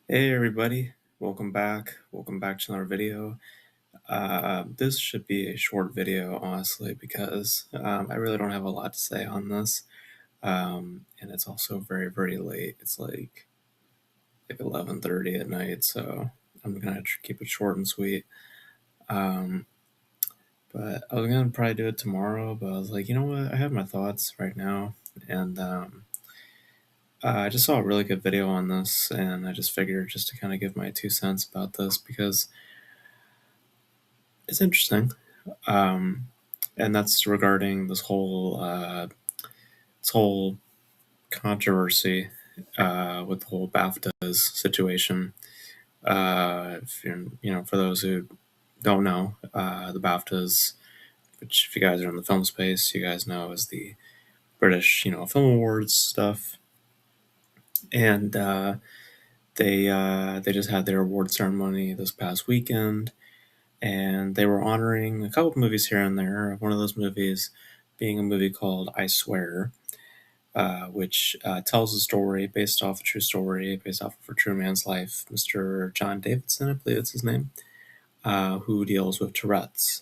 Hey everybody, welcome back. Welcome back to another video. This should be a short video, honestly, because I really don't have a lot to say on this. And it's also very, very late. It's like 11:30 at night, so I'm gonna keep it short and sweet. Um, but I was gonna probably do it tomorrow, but I was like, you know what? I have my thoughts right now, and I just saw a really good video on this, and I just figured just to kind of give my 2 cents about this because it's interesting. Um, and that's regarding this whole controversy with the whole BAFTAs situation. If for those who don't know, the BAFTAs, which if you guys are in the film space, you guys know is the British, film awards stuff, and they just had their award ceremony this past weekend, and they were honoring a couple of movies here and there. One of those movies being a movie called I Swear, which tells a story based off a true story, based off of a true man's life, Mr. John Davidson, I believe that's his name, who deals with Tourette's.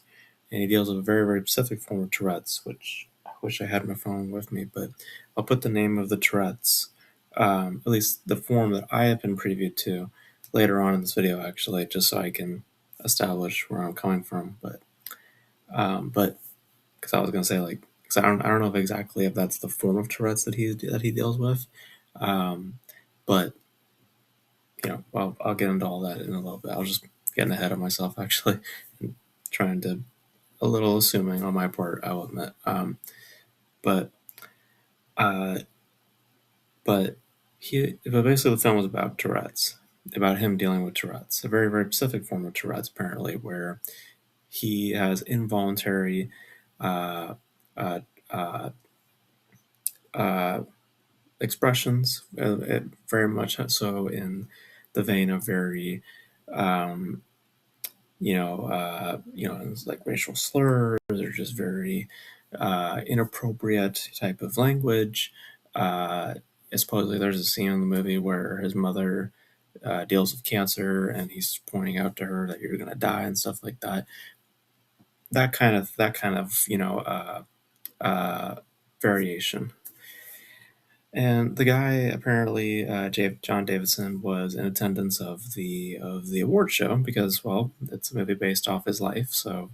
And he deals with a very, very specific form of Tourette's, which I wish I had my phone with me, but I'll put the name of the Tourette's, at least the form that I have been previewed to, later on in this video, actually, just so I can establish where I'm coming from. But because I was gonna say like, because I don't know if that's the form of Tourette's that he deals with, um, but well, I'll get into all that in a little bit. I was just getting ahead of myself actually, and trying to a little assuming on my part, I will admit. But uh, but but basically the film was about Tourette's, about him dealing with Tourette's, a very, very specific form of Tourette's apparently, where he has involuntary uh, uh, uh, uh, expressions, very much so in the vein of very, um, it's like racial slurs or just very inappropriate type of language. Uh, Supposedly, there's a scene in the movie where his mother deals with cancer, and he's pointing out to her that you're gonna die and stuff like that. That kind of variation. And the guy apparently, John Davidson, was in attendance of the award show because, well, it's a movie based off his life, so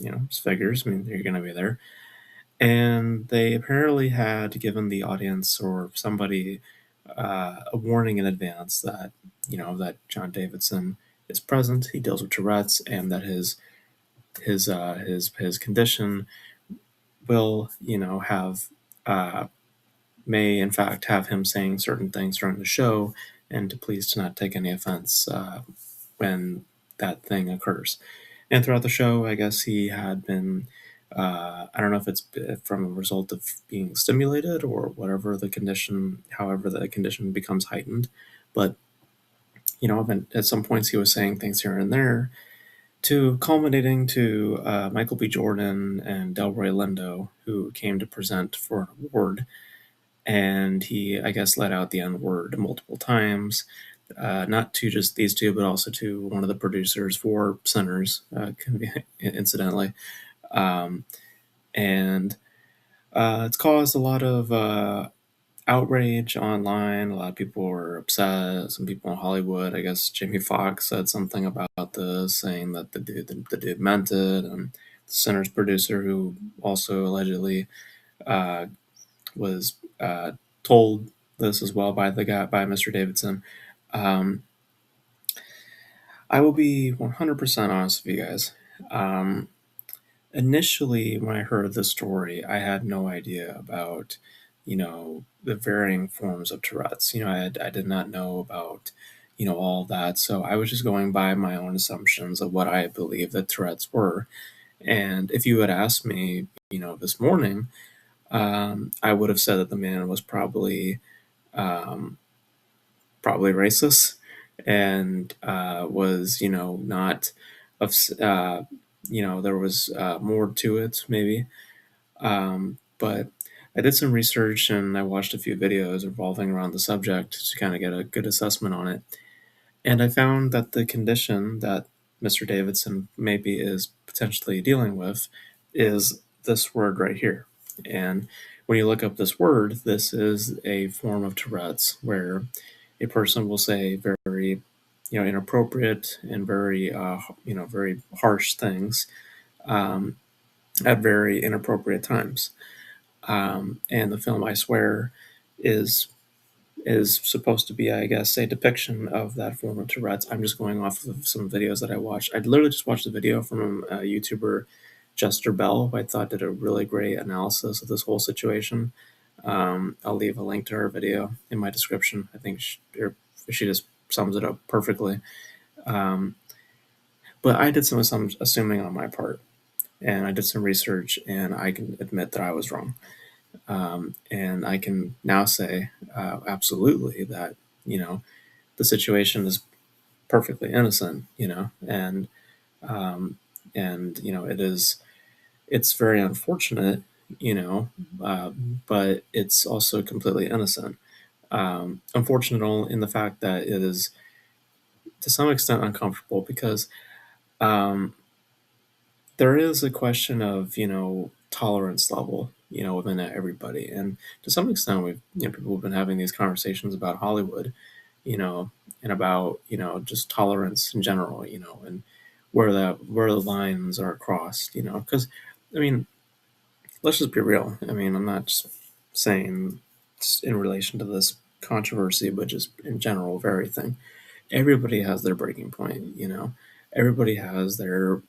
just figures. I mean, you're going to be there. And they apparently had given the audience or somebody a warning in advance that that John Davidson is present. He deals with Tourette's, and that his condition will have may in fact have him saying certain things during the show, and to please to not take any offense when that thing occurs. And throughout the show, I guess he had been, I don't know if it's from a result of being stimulated or whatever the condition, however the condition becomes heightened. But, at some points he was saying things here and there, to culminating to Michael B. Jordan and Delroy Lindo, who came to present for an award. And he, I guess, let out the N word multiple times, not to just these two, but also to one of the producers for Sinners, incidentally. Um, and It's caused a lot of outrage online. A lot of people were upset. Some people in Hollywood, I guess Jamie Foxx said something about this, saying that the dude meant it. And the Sinners producer, who also allegedly uh, was told this as well by the guy, by Mr. Davidson. Um, I will be 100% honest with you guys. Um, Initially, when I heard the story, I had no idea about, the varying forms of Tourette's. I did not know about, all that. So I was just going by my own assumptions of what I believed that Tourette's were. And if you had asked me, this morning, I would have said that the man was um, probably racist, and was not of there was more to it maybe, but I did some research and I watched a few videos revolving around the subject to kind of get a good assessment on it. And I found that the condition that Mr. Davidson maybe is potentially dealing with is this word right here. And when you look up this word, this is a form of Tourette's where a person will say very, inappropriate and very, very harsh things um, at very inappropriate times. And the film, I swear, is is supposed to be, I guess, a depiction of that form of Tourette's. I'm just going off of some videos that I watched. I literally just watched a video from a YouTuber, Jester Bell, who I thought did a really great analysis of this whole situation. I'll leave a link to her video in my description. I think she just sums it up perfectly. Um, but I did some assuming on my part, and I did some research, and I can admit that I was wrong. And I can now say absolutely that you know the situation is perfectly innocent, um, and it's very unfortunate, you know, uh, but it's also completely innocent. Unfortunate in the fact that it is to some extent uncomfortable because um, there is a question of tolerance level within everybody, and to some extent we've people have been having these conversations about Hollywood, you know and about just tolerance in general, and where the lines are crossed, because I mean, let's just be real. I mean, I'm not just saying in relation to this controversy, but just in general of everything. Everybody has their breaking point, everybody has their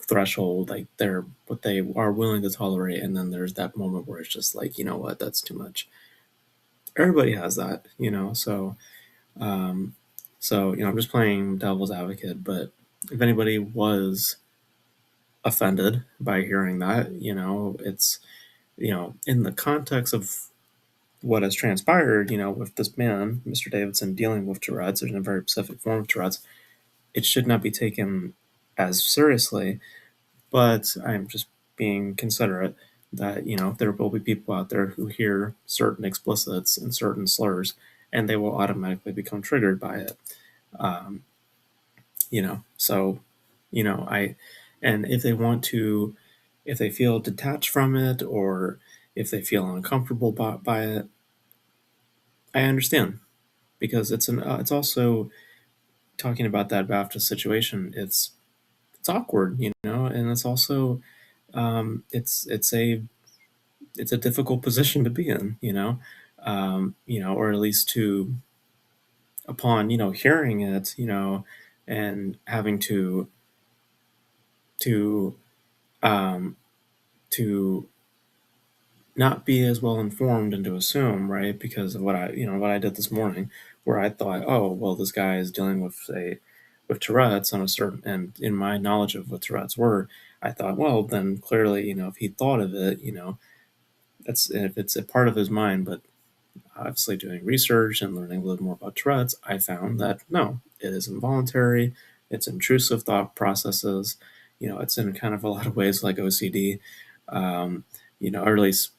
threshold, like their what they are willing to tolerate, and then there's that moment where it's just like, you know what, that's too much. Everybody has that, um, I'm just playing devil's advocate, but if anybody was offended by hearing that, it's in the context of what has transpired, with this man, Mr. Davidson, dealing with Tourette's, there's a very specific form of Tourette's. It should not be taken as seriously. But I'm just being considerate that, there will be people out there who hear certain explicits and certain slurs, and they will automatically become triggered by it. Um, so, I, and if they want to, if they feel detached from it, or if they feel uncomfortable by it, I understand, because it's also talking about that BAFTA situation. It's awkward, and it's also it's a difficult position to be in, or at least to upon hearing it, and having to um, to not be as well informed and to assume, right, because of what I did this morning, where I thought, oh well, this guy is dealing with Tourette's on a certain, and in my knowledge of what Tourette's were, I thought, well, then clearly, if he thought of it, that's if it's a part of his mind. But obviously, doing research and learning a little more about Tourette's, I found that no, it is involuntary. It's intrusive thought processes. It's in kind of a lot of ways like OCD, or at least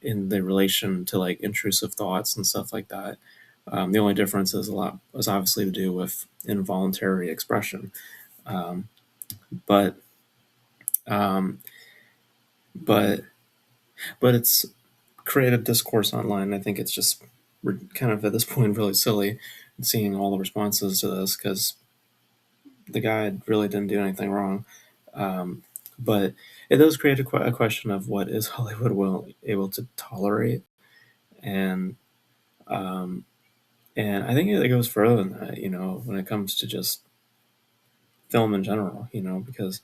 in the relation to like intrusive thoughts and stuff like that. The only difference is obviously to do with involuntary expression. Um, but um, but but it's creative discourse online. I think it's just we're kind of at this point really silly seeing all the responses to this, because the guy really didn't do anything wrong. Um, but it does create a question of what is Hollywood able to tolerate, and um, and I think it goes further than that. When it comes to just film in general. Because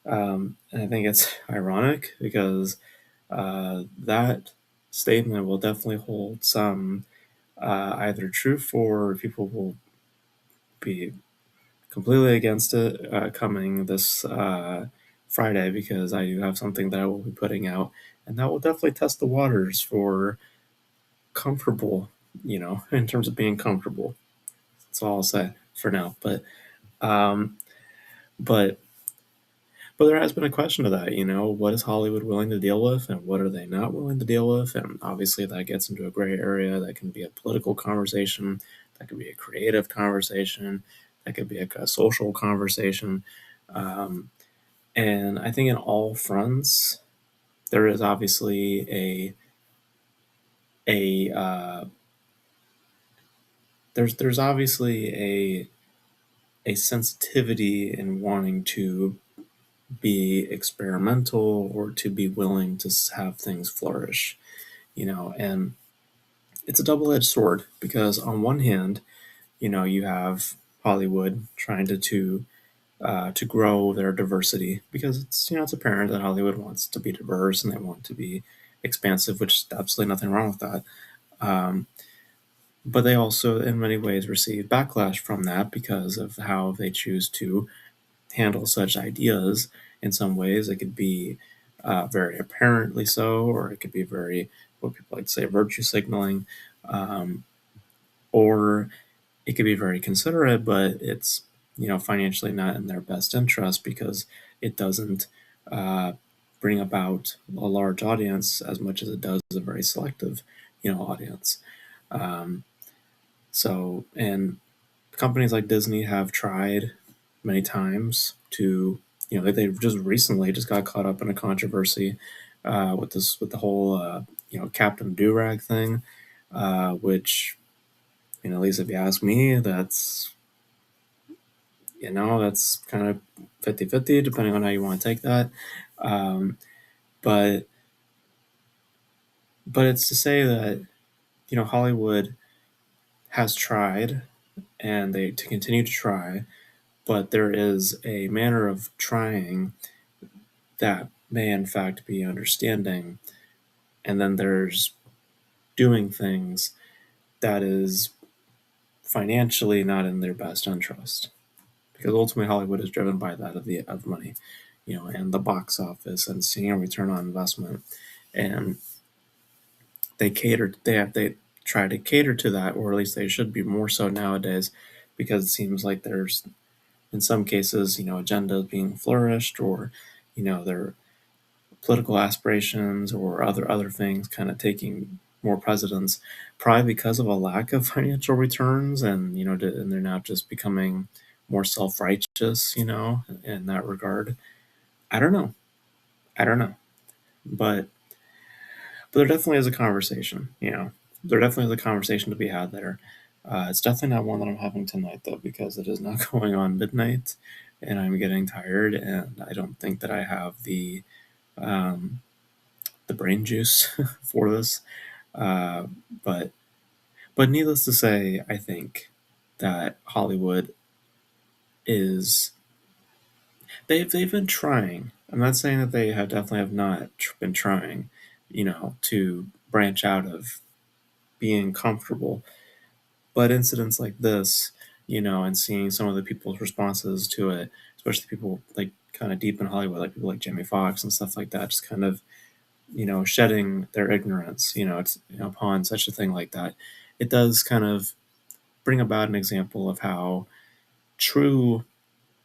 and I think it's ironic because that statement will definitely hold some either truth, or people will be completely against it coming this Friday, because I do have something that I will be putting out, and that will definitely test the waters for comfortable, in terms of being comfortable. That's all I'll say for now. Um, but but there has been a question of that. What is Hollywood willing to deal with, and what are they not willing to deal with? And obviously, that gets into a gray area that can be a political conversation. that could be a creative conversation, that could be a social conversation. Um, and I think in all fronts, there is obviously a there's obviously a sensitivity in wanting to be experimental or to be willing to have things flourish, and it's a double-edged sword because on one hand, you have Hollywood trying to grow their diversity because it's apparent that Hollywood wants to be diverse and they want to be expansive, which is absolutely nothing wrong with that. Um, but they also, in many ways, receive backlash from that because of how they choose to handle such ideas. In some ways, it could be very apparently so, or it could be very, what people like to say, virtue signaling, um, or it could be very considerate, but it's financially not in their best interest because it doesn't uh, bring about a large audience as much as it does a very selective audience. Um, and companies like Disney have tried many times to, they just recently just got caught up in a controversy with the whole Captain Durag thing, which at least if you ask me, that's kind of 50-50 depending on how you want to take that. Um, but it's to say that Hollywood has tried and they to continue to try, but there is a manner of trying that may in fact be understanding, and then there's doing things that is financially not in their best interest, because ultimately Hollywood is driven by that of money, and the box office and seeing a return on investment, and they try to cater to that, or at least they should be more so nowadays, because it seems like there's in some cases agendas being flourished, or their political aspirations or other things kind of taking more precedence, probably because of a lack of financial returns, and and they're now just becoming more self-righteous, in that regard. I don't know. I don't know. But there definitely is a conversation, There definitely is a conversation to be had there. It's definitely not one that I'm having tonight, though, because it is not going on midnight, and I'm getting tired, and I don't think that I have um, the brain juice for this. Uh, but needless to say, I think that Hollywood is they've been trying. I'm not saying that they have definitely have not been trying, to branch out of being comfortable. But incidents like this, and seeing some of the people's responses to it, especially people like kind of deep in Hollywood, like people like Jamie Foxx and stuff like that, just kind of shedding their ignorance, it's, upon such a thing like that, it does kind of bring about an example of how true,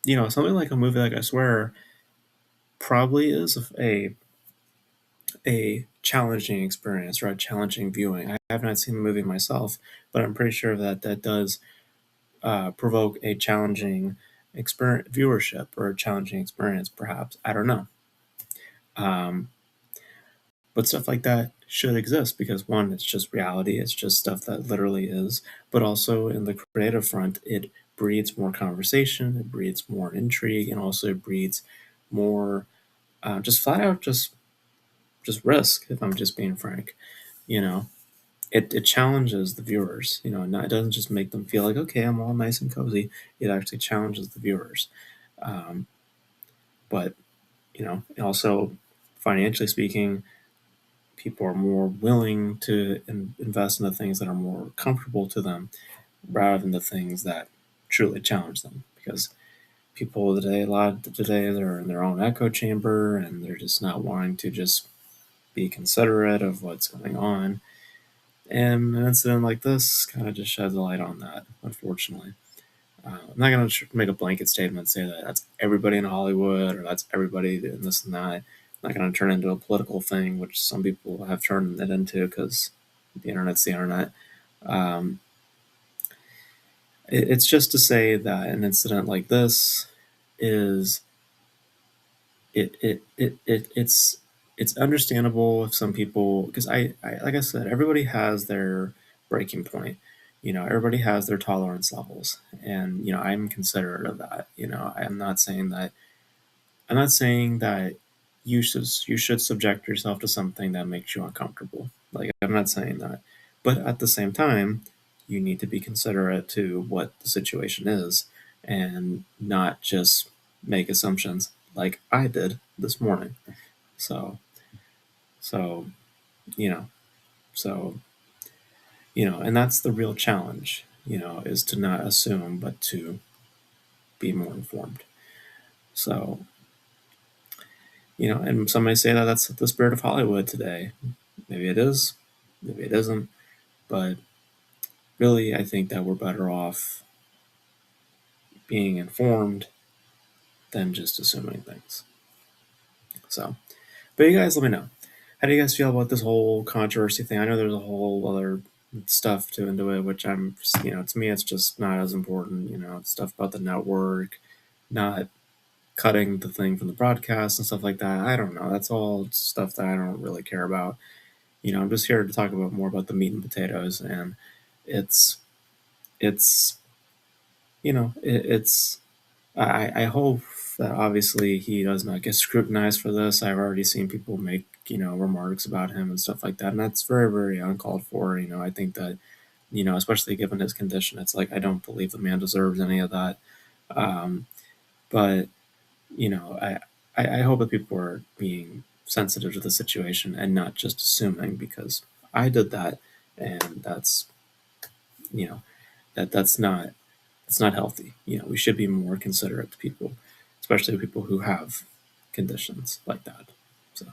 something like a movie like I Swear probably is a challenging experience or a challenging viewing. I have not seen the movie myself, but I'm pretty sure that that does provoke a challenging experience, viewership, or a challenging experience, perhaps. I don't know. Um, but stuff like that should exist because one, it's just reality. It's just stuff that literally is. But also in the creative front, it breeds more conversation. It breeds more intrigue, and also it breeds more just flat out just risk. If I'm just being frank, you know, it challenges the viewers. It doesn't just make them feel like, okay, I'm all nice and cozy. It actually challenges the viewers. Um, but and also financially speaking, people are more willing to invest in the things that are more comfortable to them rather than the things that truly challenge them, because people today, a lot of today, they're in their own echo chamber and they're just not wanting to just be considerate of what's going on, and an incident like this kind of just sheds a light on that, unfortunately. I'm not going to make a blanket statement and say that that's everybody in Hollywood or that's everybody doing this and that. I'm not going to turn it into a political thing, which some people have turned it into because the internet's the internet. Um, It's just to say that an incident like this is it's understandable if some people, because I like I said, everybody has their breaking point. Everybody has their tolerance levels, and I'm considerate of that. I'm not saying that you should subject yourself to something that makes you uncomfortable. Like, I'm not saying that, but at the same time, you need to be considerate to what the situation is, and not just make assumptions like I did this morning. So, so you know, so and that's the real challenge. Is to not assume, but to be more informed. So, and some may say that that's the spirit of Hollywood today. Maybe it is, maybe it isn't. But really, I think that we're better off being informed than just assuming things. So, but you guys let me know. How do you guys feel about this whole controversy thing? I know there's a whole other stuff to into it, which to me, it's just not as important. Stuff about the network, not cutting the thing from the broadcast and stuff like that. I don't know. That's all stuff that I don't really care about. I'm just here to talk about more about the meat and potatoes, and it's it's it's I hope that obviously he does not get scrutinized for this. I've already seen people make remarks about him and stuff like that, and that's very, very uncalled for. I think that especially given his condition, it's like I don't believe the man deserves any of that. Um, but I hope that people are being sensitive to the situation and not just assuming, because I did that, and that's you know that's not it's not healthy. We should be more considerate to people, especially people who have conditions like that. So,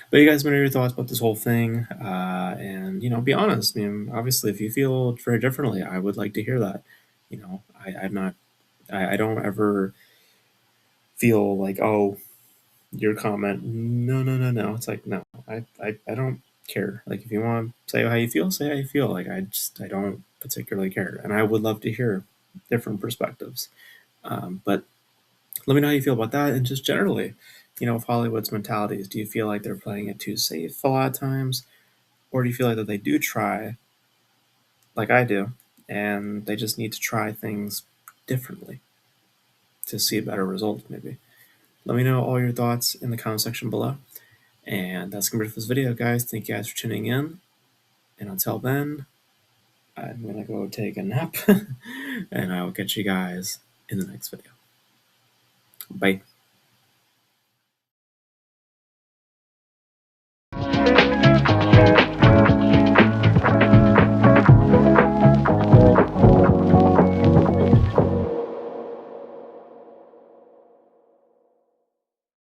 but you guys, what are your thoughts about this whole thing? And be honest. Obviously, if you feel very differently, I would like to hear that. I'm not. I don't ever feel like, oh, your comment. No, no, no, no. It's like, no. I don't care. Like, if you want to say how you feel, say how you feel. Like, I don't particularly care, and I would love to hear different perspectives. But let me know how you feel about that, and just generally, of Hollywood's mentalities. Do you feel like they're playing it too safe a lot of times, or do you feel like that they do try, like I do, and they just need to try things differently to see a better result? Maybe. Let me know all your thoughts in the comment section below. And that's gonna be it for this video, guys. Thank you guys for tuning in. And until then, I'm gonna go take a nap, and I will catch you guys in the next video. Bye.